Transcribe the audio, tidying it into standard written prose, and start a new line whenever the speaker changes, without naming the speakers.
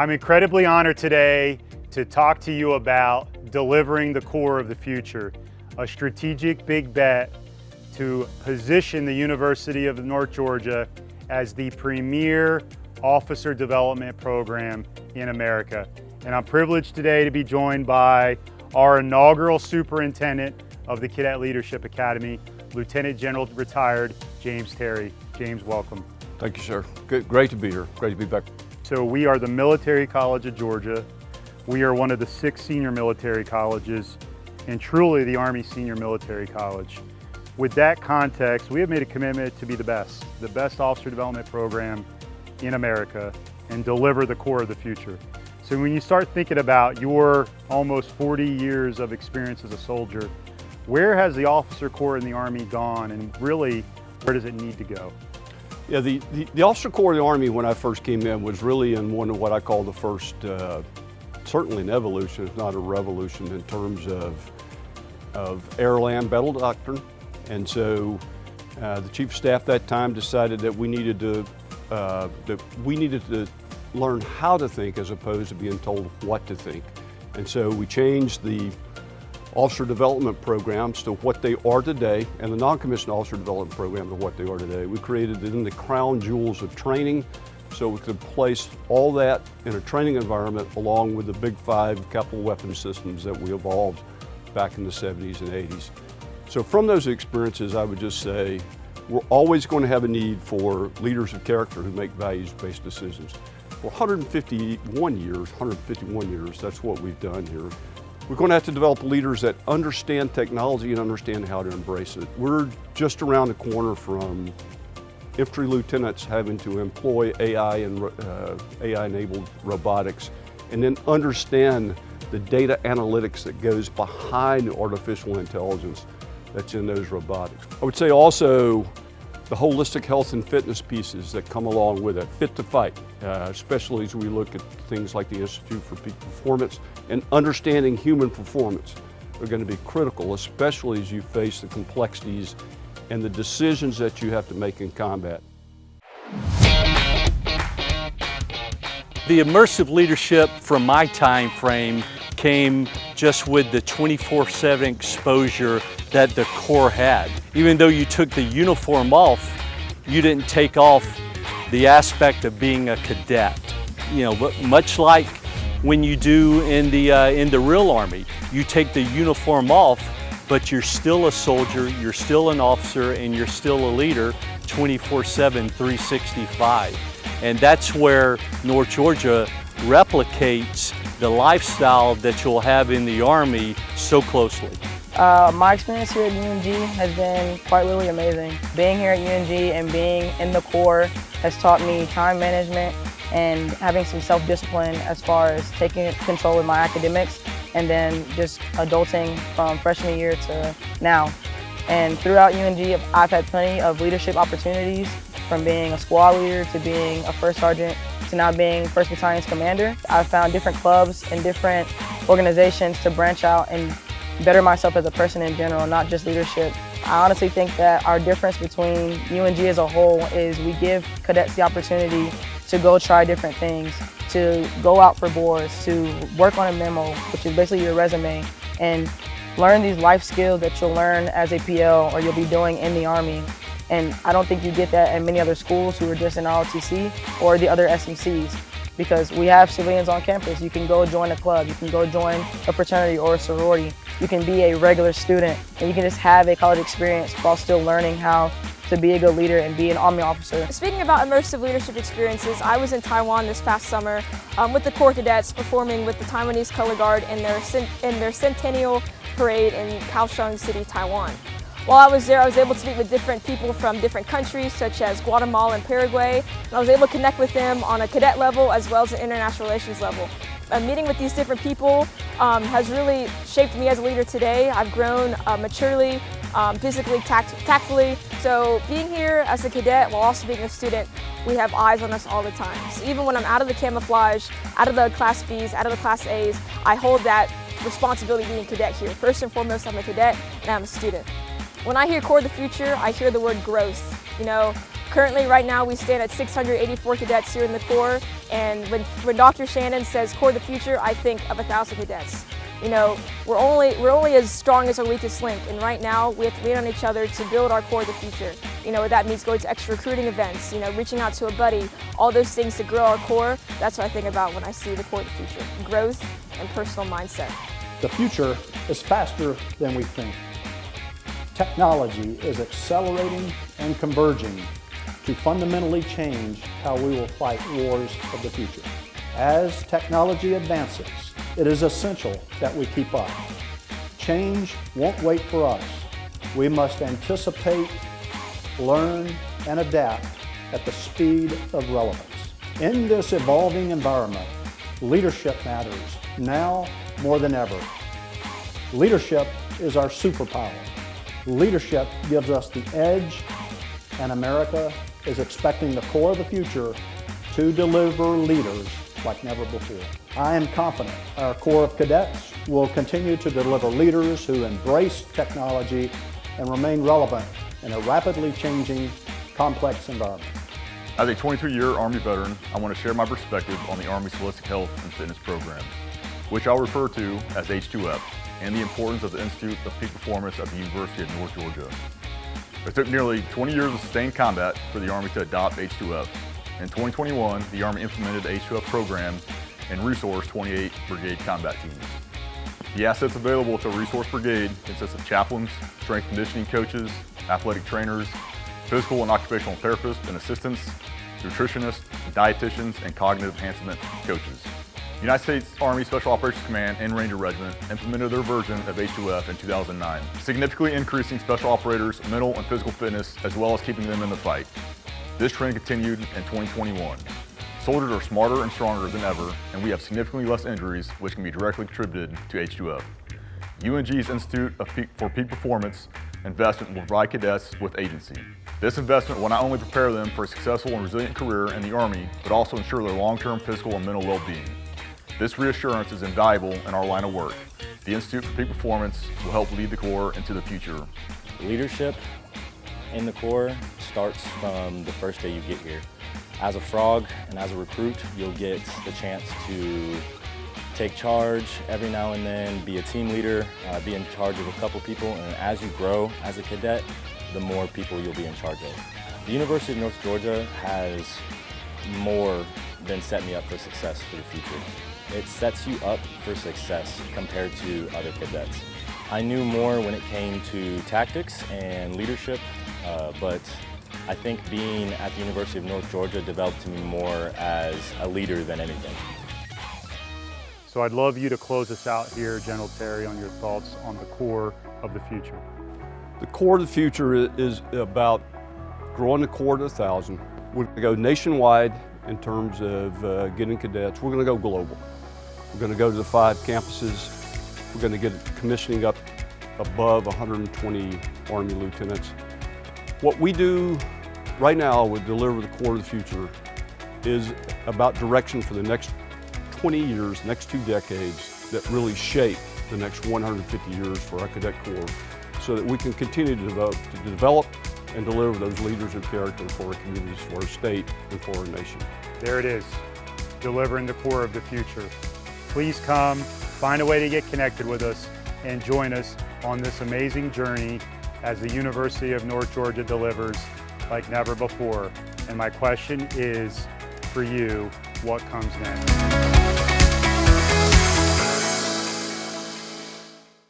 I'm incredibly honored today to talk to you about delivering the Corps of the future, a strategic big bet to position the University of North Georgia as the premier officer development program in America. And I'm privileged today to be joined by our inaugural superintendent of the Cadet Leadership Academy, Lieutenant General retired James Terry. James, welcome.
Thank you, sir. Great to be here. Great to be back.
So we are the Military College of Georgia. We are one of the 6 senior military colleges and truly the Army Senior Military College. With that context, we have made a commitment to be the best officer development program in America and deliver the Corps of the future. So when you start thinking about your almost 40 years of experience as a soldier, where has the officer corps in the Army gone, and really, where does it need to go?
Yeah, the officer corps of the Army when I first came in was really in one of what I call the first, certainly an evolution, if not a revolution, in terms of air-land battle doctrine. And so the Chief of Staff that time decided that we needed to learn how to think as opposed to being told what to think. And so we changed the officer development programs to what they are today, and the non-commissioned officer development program to what they are today. We created it in the crown jewels of training, so we could place all that in a training environment along with the Big 5 capital weapon systems that we evolved back in the 70s and 80s. So from those experiences, I would just say, we're always going to have a need for leaders of character who make values-based decisions. For 151 years, that's what we've done here. We're going to have to develop leaders that understand technology and understand how to embrace it. We're just around the corner from infantry lieutenants having to employ AI and AI-enabled robotics, and then understand the data analytics that goes behind the artificial intelligence that's in those robotics. I would say also the holistic health and fitness pieces that come along with it, fit to fight, especially as we look at things like the Institute for Peak Performance, and understanding human performance are going to be critical, especially as you face the complexities and the decisions that you have to make in combat.
The immersive leadership from my time frame came just with the 24/7 exposure that the Corps had. Even though you took the uniform off, you didn't take off the aspect of being a cadet. You know, much like when you do in the real Army, you take the uniform off, but you're still a soldier, you're still an officer, and you're still a leader 24/7, 365. And that's where North Georgia replicates the lifestyle that you'll have in the Army so closely.
My experience here at UNG has been quite really amazing. Being here at UNG and being in the Corps has taught me time management and having some self-discipline as far as taking control of my academics, and then just adulting from freshman year to now. And throughout UNG, I've had plenty of leadership opportunities, from being a squad leader to being a first sergeant to now being 1st Battalion's commander. I've found different clubs and different organizations to branch out and better myself as a person in general, not just leadership. I honestly think that our difference between UNG as a whole is we give cadets the opportunity to go try different things, to go out for boards, to work on a memo, which is basically your resume, and learn these life skills that you'll learn as a PL or you'll be doing in the Army. And I don't think you get that at many other schools who are just in ROTC or the other SMCs, because we have civilians on campus. You can go join a club, you can go join a fraternity or a sorority. You can be a regular student, and you can just have a college experience while still learning how to be a good leader and be an Army officer.
Speaking about immersive leadership experiences, I was in Taiwan this past summer with the Corps Cadets performing with the Taiwanese Color Guard in their centennial parade in Kaohsiung City, Taiwan. While I was there, I was able to meet with different people from different countries, such as Guatemala and Paraguay, and I was able to connect with them on a cadet level as well as an international relations level. Meeting with these different people has really shaped me as a leader today. I've grown maturely, physically, tactfully. So being here as a cadet while also being a student, we have eyes on us all the time. So even when I'm out of the camouflage, out of the Class Bs, out of the Class As, I hold that responsibility being a cadet here. First and foremost, I'm a cadet and I'm a student. When I hear Corps of the Future, I hear the word growth. You know, Currently, right now, we stand at 684 cadets here in the Corps, and when Dr. Shannon says Corps of the future, I think of 1,000 cadets. You know, we're only as strong as our weakest link, and right now we have to lean on each other to build our Corps of the future. You know, that means going to extra recruiting events, you know, reaching out to a buddy, all those things to grow our Corps. That's what I think about when I see the Corps of the future, growth and personal mindset.
The future is faster than we think. Technology is accelerating and converging to fundamentally change how we will fight wars of the future. As technology advances, it is essential that we keep up. Change won't wait for us. We must anticipate, learn, and adapt at the speed of relevance. In this evolving environment, leadership matters now more than ever. Leadership is our superpower. Leadership gives us the edge, and America is expecting the Corps of the future to deliver leaders like never before. I am confident our Corps of Cadets will continue to deliver leaders who embrace technology and remain relevant in a rapidly changing, complex environment.
As a 22-year Army veteran, I want to share my perspective on the Army's Holistic Health and Fitness Program, which I'll refer to as H2F, and the importance of the Institute of Peak Performance at the University of North Georgia. It took nearly 20 years of sustained combat for the Army to adopt H2F. In 2021, the Army implemented the H2F program and resourced 28 brigade combat teams. The assets available to a resource brigade consist of chaplains, strength conditioning coaches, athletic trainers, physical and occupational therapists and assistants, nutritionists, dietitians, and cognitive enhancement coaches. The United States Army Special Operations Command and Ranger Regiment implemented their version of H2F in 2009, significantly increasing special operators' mental and physical fitness as well as keeping them in the fight. This trend continued in 2021. Soldiers are smarter and stronger than ever, and we have significantly less injuries, which can be directly attributed to H2F. UNG's Institute for Peak Performance investment will provide cadets with agency. This investment will not only prepare them for a successful and resilient career in the Army, but also ensure their long-term physical and mental well-being. This reassurance is invaluable in our line of work. The Institute for Peak Performance will help lead the Corps into the future.
Leadership in the Corps starts from the first day you get here. As a frog and as a recruit, you'll get the chance to take charge every now and then, be a team leader, be in charge of a couple people, and as you grow as a cadet, the more people you'll be in charge of. The University of North Georgia has more than set me up for success for the future. It sets you up for success compared to other cadets. I knew more when it came to tactics and leadership, but I think being at the University of North Georgia developed me more as a leader than anything.
So I'd love you to close us out here, General Terry, on your thoughts on the Corps of the future.
The Corps of the future is about growing the Corps to 1,000. We're going to go nationwide in terms of getting cadets. We're going to go global. We're going to go to the 5 campuses. We're going to get commissioning up above 120 Army lieutenants. What we do right now with Deliver the Corps of the Future is about direction for the next 20 years, next 2 decades, that really shape the next 150 years for our Cadet Corps, so that we can continue to develop and deliver those leaders of character for our communities, for our state, and for our nation.
There it is, delivering the Corps of the future. Please come, find a way to get connected with us, and join us on this amazing journey as the University of North Georgia delivers like never before. And my question is for you, what comes next?